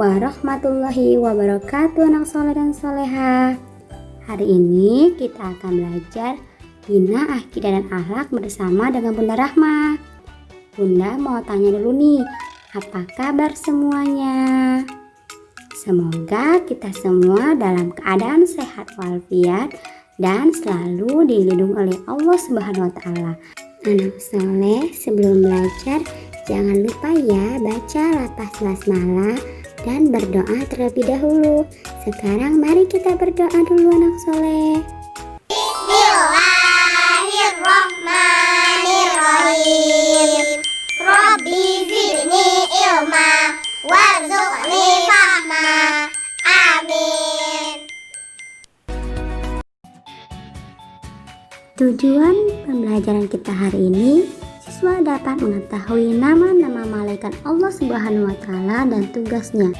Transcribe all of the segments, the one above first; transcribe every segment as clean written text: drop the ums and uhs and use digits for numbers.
warahmatullahi wabarakatuh, anak soleh dan soleha. Hari ini kita akan belajar bina akidah dan akhlak bersama dengan Bunda Rahma. Bunda mau tanya dulu nih, apa kabar semuanya? Semoga kita semua dalam keadaan sehat walafiat dan selalu dilindungi oleh Allah Subhanahu wa Ta'ala. Anak soleh, sebelum belajar jangan lupa ya baca latas basmalah dan berdoa terlebih dahulu. Sekarang mari kita berdoa dulu anak soleh. Bismillahirrahmanirrahim. Rabbi zidni ilma warzuqni fahma. Amin. Tujuan pembelajaran kita hari ini, siswa dapat mengetahui nama-nama malaikat Allah Subhanahu wa Ta'ala dan tugasnya.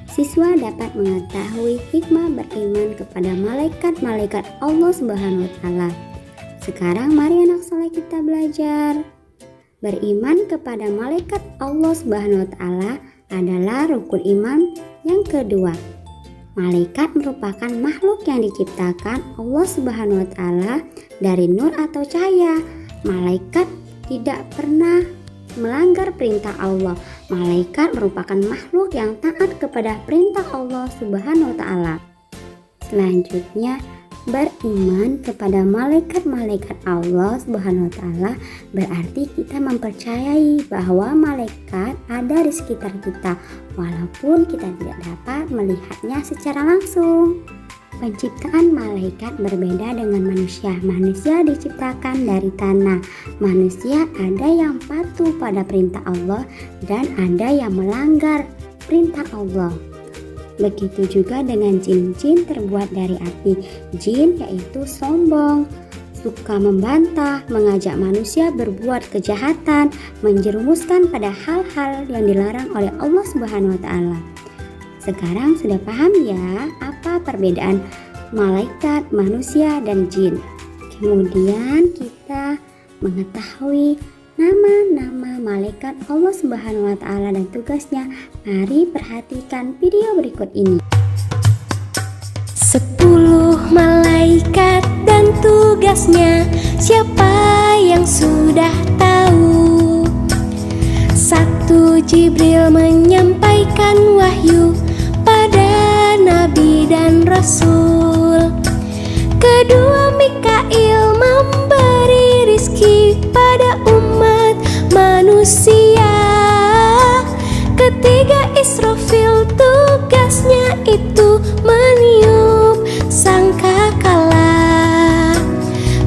Siswa dapat mengetahui hikmah beriman kepada malaikat-malaikat Allah Subhanahu wa Ta'ala. Sekarang mari anak soleh kita belajar. Beriman kepada malaikat Allah Subhanahu wa Ta'ala adalah rukun iman yang kedua. Malaikat merupakan makhluk yang diciptakan Allah Subhanahu wa Ta'ala dari nur atau cahaya. Malaikat tidak pernah melanggar perintah Allah. Malaikat merupakan makhluk yang taat kepada perintah Allah Subhanahu wa Ta'ala. Selanjutnya, beriman kepada malaikat-malaikat Allah Subhanahu wa Ta'ala berarti kita mempercayai bahwa malaikat ada di sekitar kita walaupun kita tidak dapat melihatnya secara langsung. Penciptaan malaikat berbeda dengan manusia. Manusia diciptakan dari tanah. Manusia ada yang patuh pada perintah Allah dan ada yang melanggar perintah Allah. Begitu juga dengan jin-jin terbuat dari api. Jin yaitu sombong, suka membantah, mengajak manusia berbuat kejahatan, menjerumuskan pada hal-hal yang dilarang oleh Allah Subhanahu wa Ta'ala. Sekarang sudah paham ya apa perbedaan malaikat, manusia, dan jin. Kemudian kita mengetahui nama-nama malaikat Allah Subhanahu wa Ta'ala dan tugasnya. Mari perhatikan video berikut ini. 10 malaikat dan tugasnya, siapa yang sudah tahu? 1. Jibril menyampaikan wahyu pada nabi dan rasul. 2. Mikail memberi rizki pada umat manusia. 3. Israfil tugasnya itu meniup sangkakala.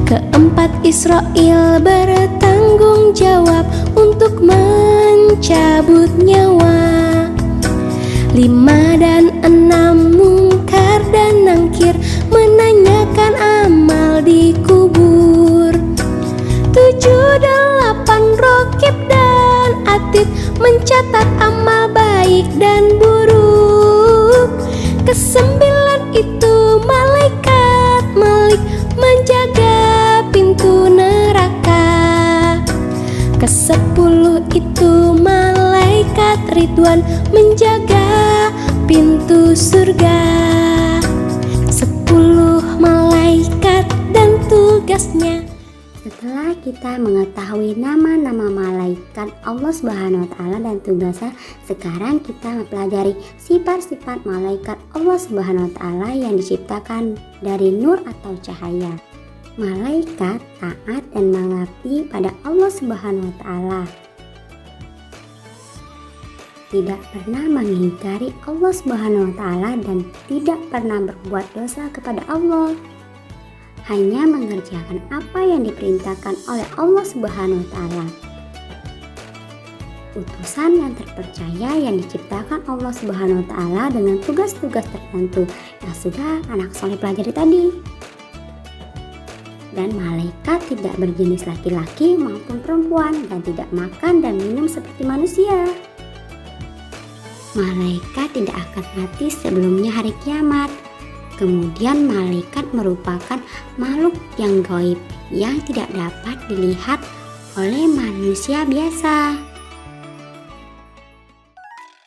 4. Israil bertanggung jawab untuk mencabut nyawa. 5 dan 6 mungkar dan nangkir menanyakan amal di kubur. 7, 8 rokib dan atid mencatat amal baik dan buruk. 9 itu malaikat Malik menjaga pintu neraka. 10 itu malaikat Ridwan menjaga pintu surga. 10 malaikat dan tugasnya. Setelah kita mengetahui nama-nama malaikat Allah Subhanahu wa Ta'ala dan tugasnya, sekarang kita mempelajari sifat-sifat malaikat Allah Subhanahu wa Ta'ala yang diciptakan dari nur atau cahaya. Malaikat taat dan mengabdi pada Allah Subhanahu wa Ta'ala. Tidak pernah mengingkari Allah Subhanahu wa Ta'ala dan tidak pernah berbuat dosa kepada Allah. Hanya mengerjakan apa yang diperintahkan oleh Allah Subhanahu wa Ta'ala. Utusan yang terpercaya yang diciptakan Allah Subhanahu wa Ta'ala dengan tugas-tugas tertentu yang sudah anak soleh pelajari tadi. Dan malaikat tidak berjenis laki-laki maupun perempuan dan tidak makan dan minum seperti manusia. Malaikat tidak akan mati sebelumnya hari kiamat. Kemudian malaikat merupakan makhluk yang gaib yang tidak dapat dilihat oleh manusia biasa.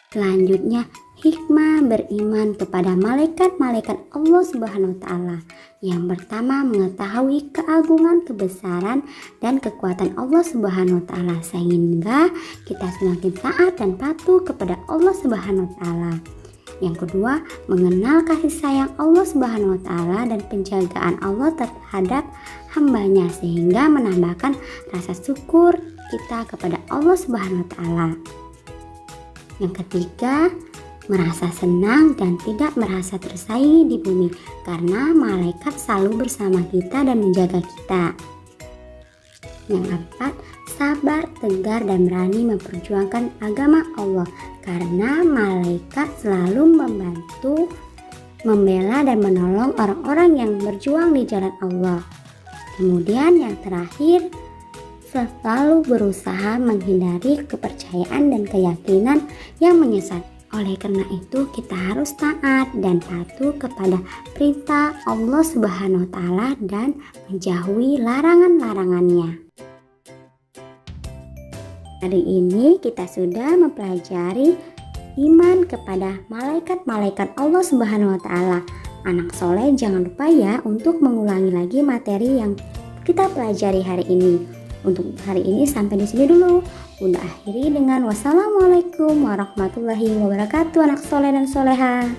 Selanjutnya, Hikmah beriman kepada malaikat-malaikat Allah Subhanahu wa Ta'ala. Yang pertama, mengetahui keagungan, kebesaran, dan kekuatan Allah Subhanahu wa Ta'ala, sehingga kita semakin taat dan patuh kepada Allah Subhanahu wa Ta'ala. Yang kedua, mengenal kasih sayang Allah Subhanahu wa Ta'ala dan penjagaan Allah terhadap hambanya, sehingga menambahkan rasa syukur kita kepada Allah Subhanahu wa Ta'ala. Yang ketiga, merasa senang dan tidak merasa tersaingi di bumi, karena malaikat selalu bersama kita dan menjaga kita. Yang keempat, sabar, tegar, dan berani memperjuangkan agama Allah, karena malaikat selalu membantu, membela, dan menolong orang-orang yang berjuang di jalan Allah. Kemudian yang terakhir, selalu berusaha menghindari kepercayaan dan keyakinan yang menyesat. Oleh karena itu, kita harus taat dan patuh kepada perintah Allah Subhanahu wa Ta'ala dan menjauhi larangan-larangannya. Hari ini kita sudah mempelajari iman kepada malaikat-malaikat Allah Subhanahu wa Ta'ala. Anak soleh, jangan lupa ya untuk mengulangi lagi materi yang kita pelajari hari ini. Untuk hari ini sampai di sini dulu. Bunda akhiri dengan wassalamualaikum warahmatullahi wabarakatuh, anak soleh dan soleha.